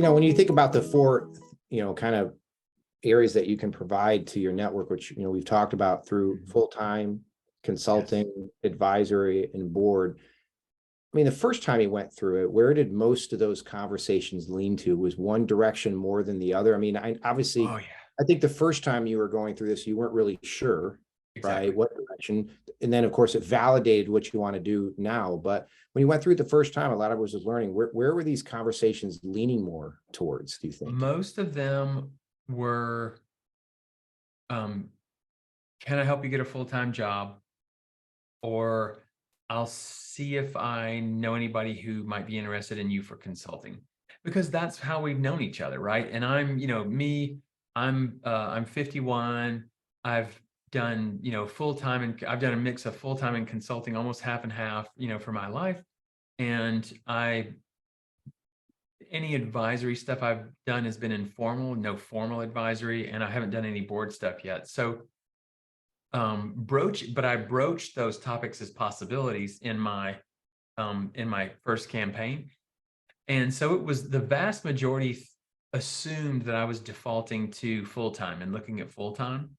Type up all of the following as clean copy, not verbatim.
when you think about the four, kind of areas that you can provide to your network, which, we've talked about through full-time consulting, advisory, and board. I mean, the first time you went through it, where did most of those conversations lean to? Was one direction more than the other? I mean, I think the first time you were going through this, you weren't really sure, right? What direction? And then, of course, it validated what you want to do now. But when you went through it the first time, a lot of us was learning. Where were these conversations leaning more towards, do you think? Most of them were, can I help you get a full-time job? Or I'll see if I know anybody who might be interested in you for consulting, because that's how we've known each other, right? And I'm 51. I've done, full-time, and I've done a mix of full-time and consulting, almost half and half, for my life. And any advisory stuff I've done has been informal, no formal advisory, and I haven't done any board stuff yet. So I broached those topics as possibilities in my first campaign. And so it was, the vast majority assumed that I was defaulting to full-time and looking at full-time.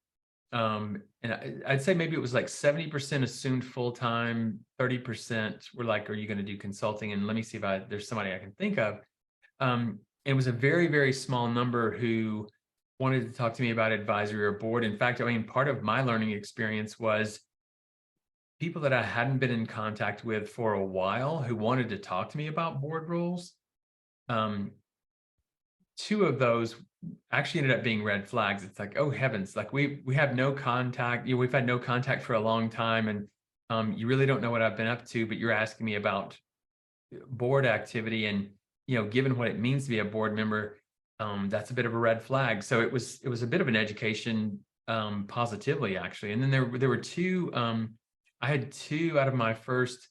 And I'd say maybe it was like 70% assumed full-time, 30% were like, are you going to do consulting? And let me see if there's somebody I can think of. It was a very, very small number who wanted to talk to me about advisory or board. In fact, I mean, part of my learning experience was people that I hadn't been in contact with for a while who wanted to talk to me about board roles. Two of those actually ended up being red flags. It's like, oh heavens, like we have no contact. We've had no contact for a long time, and you really don't know what I've been up to, but you're asking me about board activity, and given what it means to be a board member, that's a bit of a red flag. So it was a bit of an education, positively, actually. And then there were two. I had two out of my first,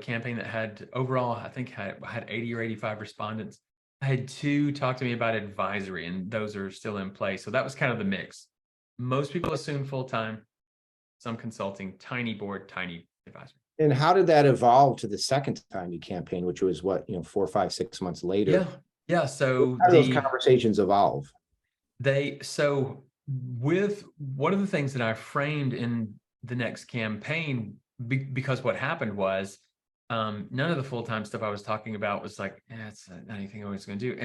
campaign that had overall, I think had 80 or 85 respondents. I had two talk to me about advisory, and those are still in place. So that was kind of the mix. Most people assume full-time, some consulting, tiny board, tiny advisory. And how did that evolve to the second time you campaigned, which was what, 4, 5, 6 months later? Yeah. So how do those conversations evolve? With one of the things that I framed in the next campaign, because what happened was, none of the full-time stuff I was talking about was like, it's not anything I was going to do.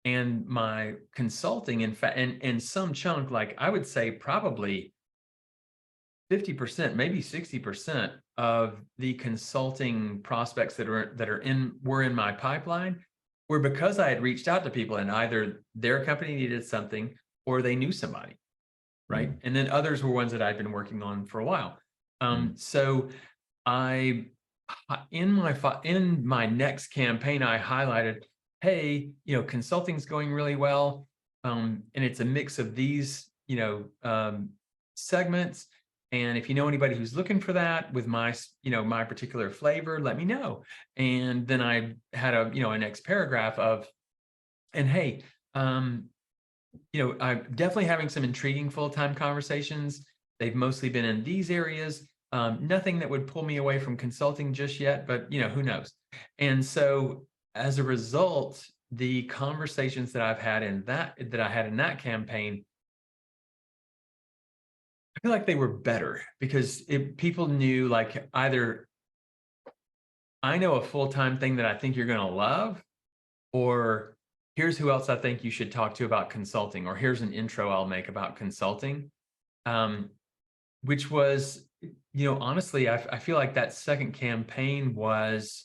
And my consulting, in fact, and some chunk, like I would say probably 50%, maybe 60% of the consulting prospects that were in my pipeline were because I had reached out to people, and either their company needed something or they knew somebody, right? And then others were ones that I'd been working on for a while. So in my next campaign, I highlighted, hey, consulting's going really well, and it's a mix of these, segments. And if you know anybody who's looking for that with my, my particular flavor, let me know. And then I had a next paragraph of, and hey, I'm definitely having some intriguing full-time conversations. They've mostly been in these areas. Nothing that would pull me away from consulting just yet, but who knows? And so as a result, the conversations that I've had that I had in that campaign, I feel like they were better because people knew, like, either I know a full-time thing that I think you're going to love, or here's who else I think you should talk to about consulting, or here's an intro I'll make about consulting, which was, honestly, I feel like that second campaign was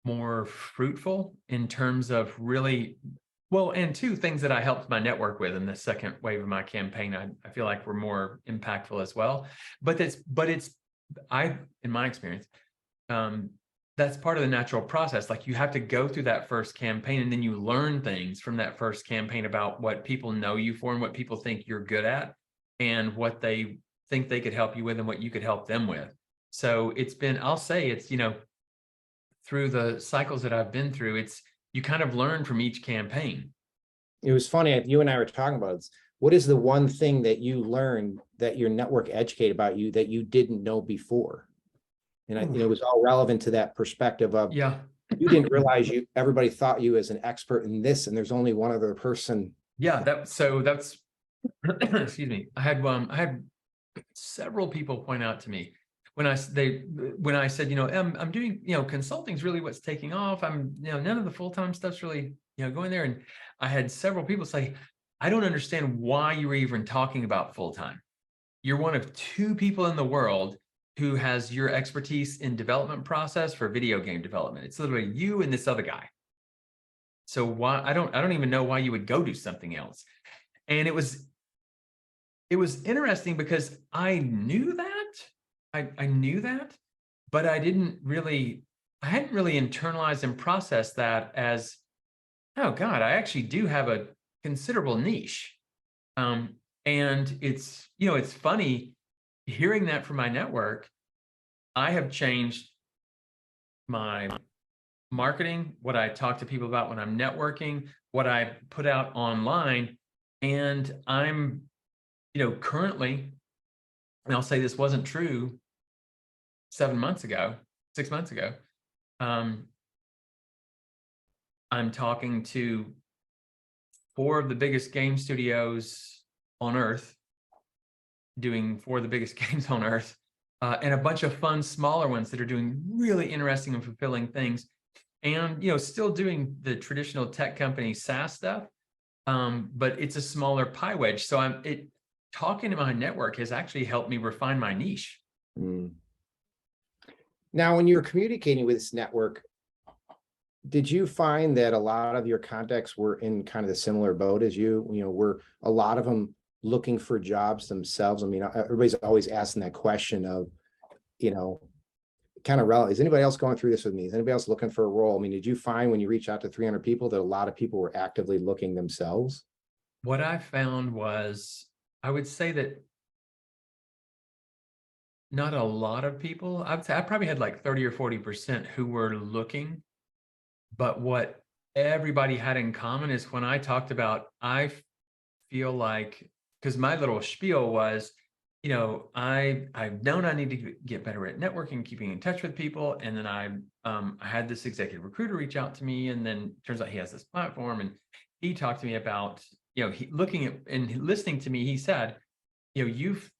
more fruitful in terms of really, well, and two things that I helped my network with in the second wave of my campaign, I feel like were more impactful as well. But in my experience, that's part of the natural process. Like, you have to go through that first campaign, and then you learn things from that first campaign about what people know you for and what people think you're good at and what they think they could help you with and what you could help them with. So I'll say it's, through the cycles that I've been through, you kind of learn from each campaign. It was funny, you and I were talking about, what is the one thing that you learned that your network educated about you that you didn't know before? And it was all relevant to that perspective of, You didn't realize everybody thought you as an expert in this, and there's only one other person. Yeah, that's excuse me. I had several people point out to me when I said, I'm doing, consulting's really what's taking off. I'm, none of the full-time stuff's really, going there. And I had several people say, I don't understand why you were even talking about full-time. You're one of 2 people in the world who has your expertise in development process for video game development. It's literally you and this other guy. So why I don't even know why you would go do something else. And it was interesting because I knew that. I knew that, but I hadn't really internalized and processed that as, oh God, I actually do have a considerable niche. And it's funny hearing that from my network. I have changed my marketing, what I talk to people about when I'm networking, what I put out online. And I'm, currently, and I'll say this wasn't true 6 months ago, I'm talking to 4 of the biggest game studios on earth, doing 4 of the biggest games on earth, and a bunch of fun, smaller ones that are doing really interesting and fulfilling things. And, still doing the traditional tech company SaaS stuff, but it's a smaller pie wedge. So talking to my network has actually helped me refine my niche. Mm. Now, when you're communicating with this network, did you find that a lot of your contacts were in kind of the similar boat as you? Were a lot of them looking for jobs themselves? I mean, everybody's always asking that question of, kind of relevant. Is anybody else going through this with me? Is anybody else looking for a role? I mean, did you find when you reach out to 300 people that a lot of people were actively looking themselves? What I found was, I would say that not a lot of people. I would say I probably had like 30 or 40% who were looking. But what everybody had in common is when I talked about, I feel like, because my little spiel was, I've known I need to get better at networking, keeping in touch with people. And then I had this executive recruiter reach out to me, and then turns out he has this platform, and he talked to me about, looking at and listening to me. He said, you've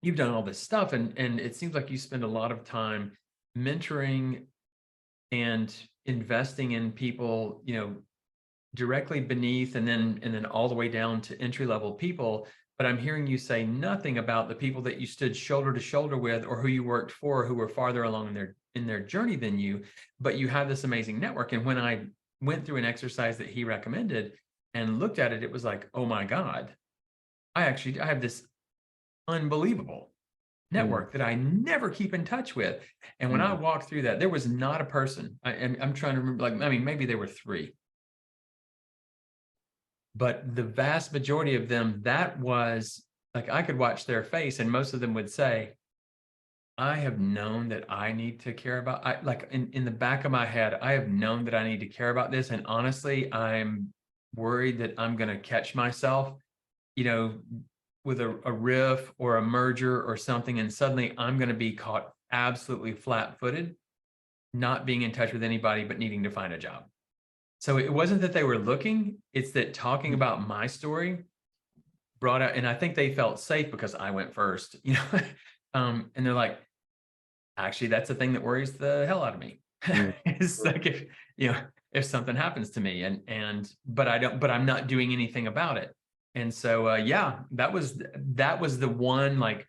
done all this stuff, and it seems like you spend a lot of time mentoring and investing in people, directly beneath, and then all the way down to entry level people. But I'm hearing you say nothing about the people that you stood shoulder to shoulder with, or who you worked for, who were farther along in their journey than you. But you have this amazing network. And when I went through an exercise that he recommended and looked at it, it was like, oh my God, I have this unbelievable network that I never keep in touch with. And when I walked through that, there was not a person, and I'm trying to remember, maybe there were 3. But the vast majority of them, that was like, I could watch their face, and most of them would say, I have known that I need to care about, in the back of my head, I have known that I need to care about this. And honestly, I'm worried that I'm going to catch myself, with a riff or a merger or something, and suddenly I'm going to be caught absolutely flat-footed, not being in touch with anybody, but needing to find a job. So it wasn't that they were looking, it's that talking about my story brought out, and I think they felt safe because I went first, and they're like, actually, that's the thing that worries the hell out of me. It's like, if something happens to me, but I'm not doing anything about it. And so, yeah, that was the one, like,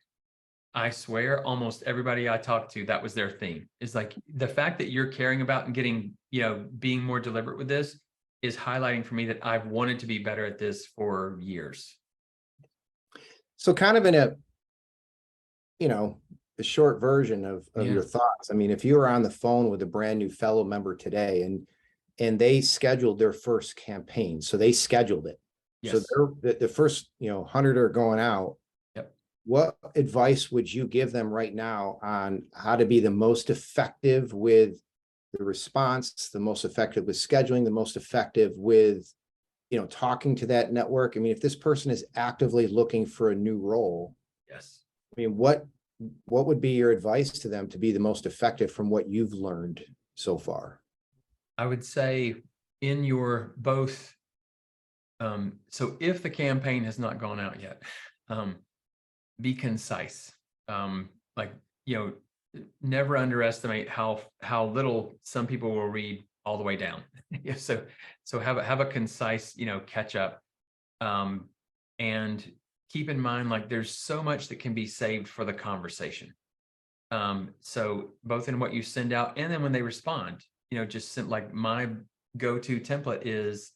I swear almost everybody I talked to, that was their theme, is like, the fact that you're caring about and getting, being more deliberate with this is highlighting for me that I've wanted to be better at this for years. So kind of in a short version of your thoughts. I mean, if you were on the phone with a brand new Phello member today, and they scheduled their first campaign, so they scheduled it. Yes. So the first, 100 are going out. Yep. What advice would you give them right now on how to be the most effective with the response, the most effective with scheduling, the most effective with, talking to that network? I mean, if this person is actively looking for a new role, Yes. I mean, what would be your advice to them to be the most effective from what you've learned so far? I would say in your both, so if the campaign has not gone out yet, um, be concise. Like, you know, never underestimate how little some people will read all the way down. Yeah, so have a concise, you know, catch up. Um, and keep in mind, like there's so much that can be saved for the conversation. So both in what you send out and then when they respond, you know, just send, like my go-to template is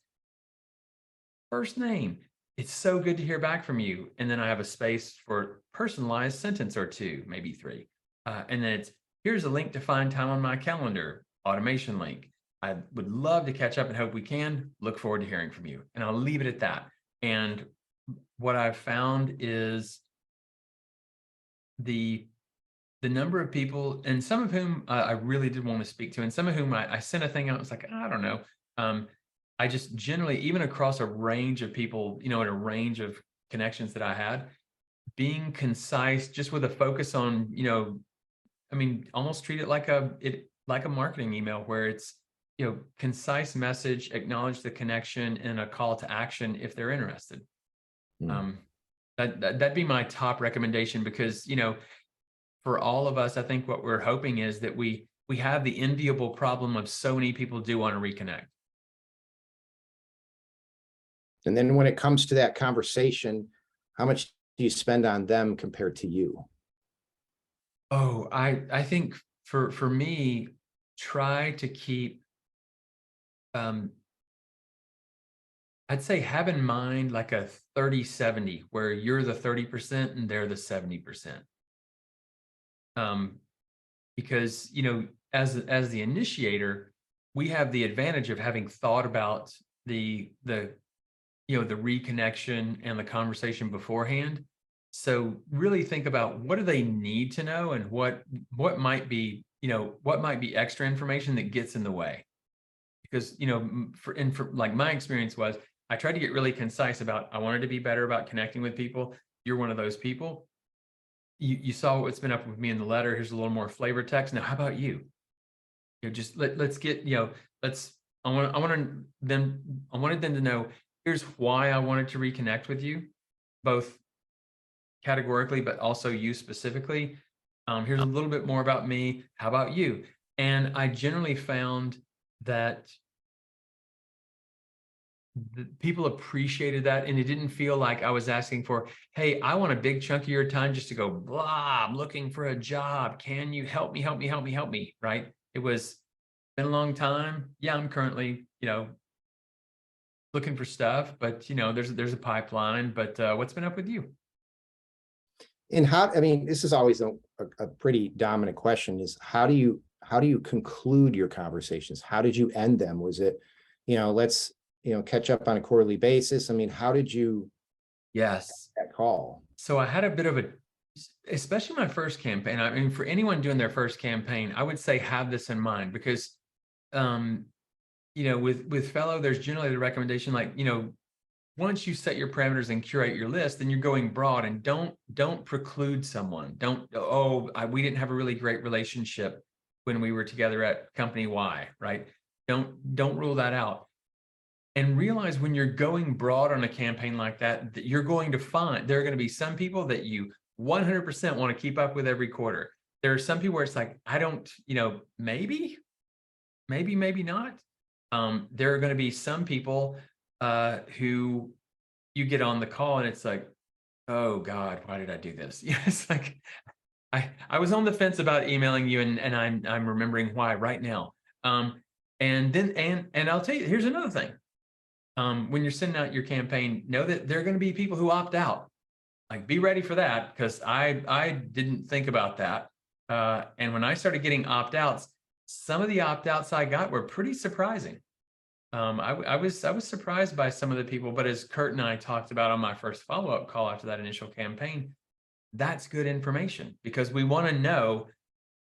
first name. It's so good to hear back from you. And then I have a space for personalized sentence or two, maybe three. And then it's here's a link to find time on my calendar, automation link. I would love to catch up and hope we can. Look forward to hearing from you. And I'll leave it at that. And what I've found is the number of people, and some of whom I really did want to speak to, and some of whom I sent a thing out. It's like, I don't know. I just generally, even across a range of people, you know, in a range of connections that I had, being concise, just with a focus on, you know, I mean, almost treat it like a marketing email where it's, you know, concise message, acknowledge the connection, and a call to action if they're interested. Um, that'd be my top recommendation because, you know, for all of us, I think what we're hoping is that we have the enviable problem of so many people do want to reconnect. And then when it comes to that conversation, how much do you spend on them compared to you? Oh, I think for me, try to keep I'd say have in mind like a 30-70 where you're the 30% and they're the 70%. Um, because you know, as the initiator, we have the advantage of having thought about the you know, the reconnection and the conversation beforehand. So really think about what do they need to know and what might be, you know, what might be extra information that gets in the way. Because, you know, for like my experience was I tried to get really concise about I wanted to be better about connecting with people. You're one of those people. You saw what's been up with me in the letter. Here's a little more flavor text. Now, how about you? You know, just let's get, you know, let's I wanted them to know here's why I wanted to reconnect with you, both categorically, but also you specifically. Here's a little bit more about me. How about you? And I generally found that people appreciated that, and it didn't feel like I was asking for, hey, I want a big chunk of your time just to go, blah, I'm looking for a job. Can you help me, help me, help me, help me? Right? It was been a long time. Yeah, I'm currently, you know, looking for stuff, but you know, there's a pipeline. But what's been up with you? And how, I mean, this is always a pretty dominant question is how do you conclude your conversations? How did you end them? Was it, you know, let's, you know, catch up on a quarterly basis? I mean, how did you Yes. that call? So I had a bit of a, especially my first campaign. I mean, for anyone doing their first campaign, I would say have this in mind because, um, you know, with Phello, there's generally the recommendation, like, you know, once you set your parameters and curate your list, then you're going broad and don't preclude someone. Don't, oh, we didn't have a really great relationship when we were together at company Y, right? Don't rule that out. And realize when you're going broad on a campaign like that, that you're going to find there are going to be some people that you 100% want to keep up with every quarter. There are some people where it's like, I don't, you know, maybe not. There are going to be some people who you get on the call and it's like, oh God, why did I do this? Yeah, it's like I was on the fence about emailing you and I'm remembering why right now. And then and I'll tell you, here's another thing. When you're sending out your campaign, know that there are going to be people who opt out. Like, be ready for that because I didn't think about that. And when I started getting opt outs, some of the opt outs I got were pretty surprising. I was surprised by some of the people, but as Kurt and I talked about on my first follow up call after that initial campaign, that's good information because we want to know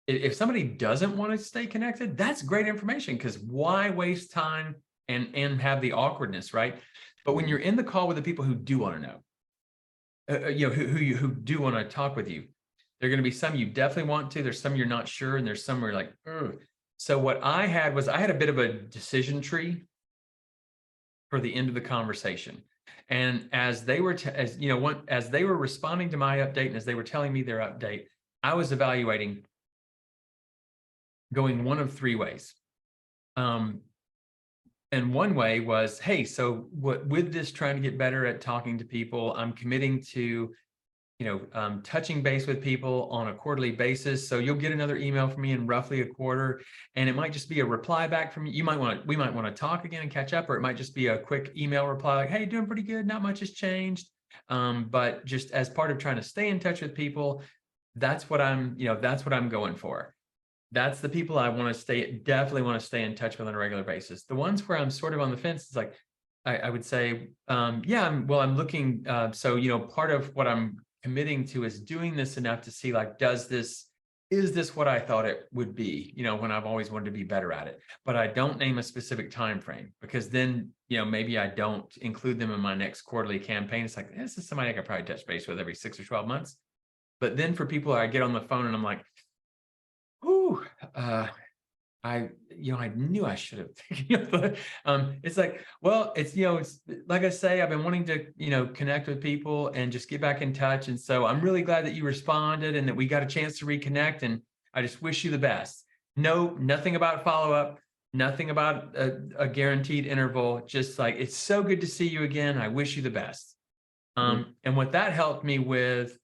if somebody doesn't want to stay connected. That's great information because why waste time and have the awkwardness, right? But when you're in the call with the people who do want to know, you know, who do want to talk with you, there are going to be some you definitely want to. There's some you're not sure, and there's some where you're like, ugh. So what I had was I had a bit of a decision tree for the end of the conversation. And as they were, as they were responding to my update and as they were telling me their update, I was evaluating going one of three ways. And one way was, hey, so with this trying to get better at talking to people, I'm committing to, touching base with people on a quarterly basis. So you'll get another email from me in roughly a quarter, and it might just be a reply back from you. We might want to talk again and catch up, or it might just be a quick email reply like, hey, doing pretty good. Not much has changed. But just as part of trying to stay in touch with people, that's what I'm going for. That's the people I want to definitely want to stay in touch with on a regular basis. The ones where I'm sort of on the fence, it's like, I would say, I'm looking, part of what I'm committing to is doing this enough to see, like, is this what I thought it would be, when I've always wanted to be better at it, but I don't name a specific time frame, because then, maybe I don't include them in my next quarterly campaign. It's like, this is somebody I could probably touch base with every 6 or 12 months. But then for people, I get on the phone and I'm like, whew, I knew I should have. It's like, well, it's like I say, I've been wanting to, connect with people and just get back in touch. And so I'm really glad that you responded and that we got a chance to reconnect. And I just wish you the best. No, nothing about follow-up, nothing about a guaranteed interval. Just like, it's so good to see you again. I wish you the best. And what that helped me with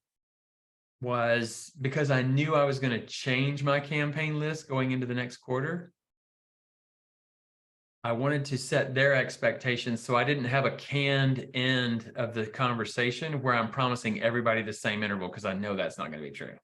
was, because I knew I was going to change my campaign list going into the next quarter, I wanted to set their expectations so I didn't have a canned end of the conversation where I'm promising everybody the same interval, because I know that's not going to be true.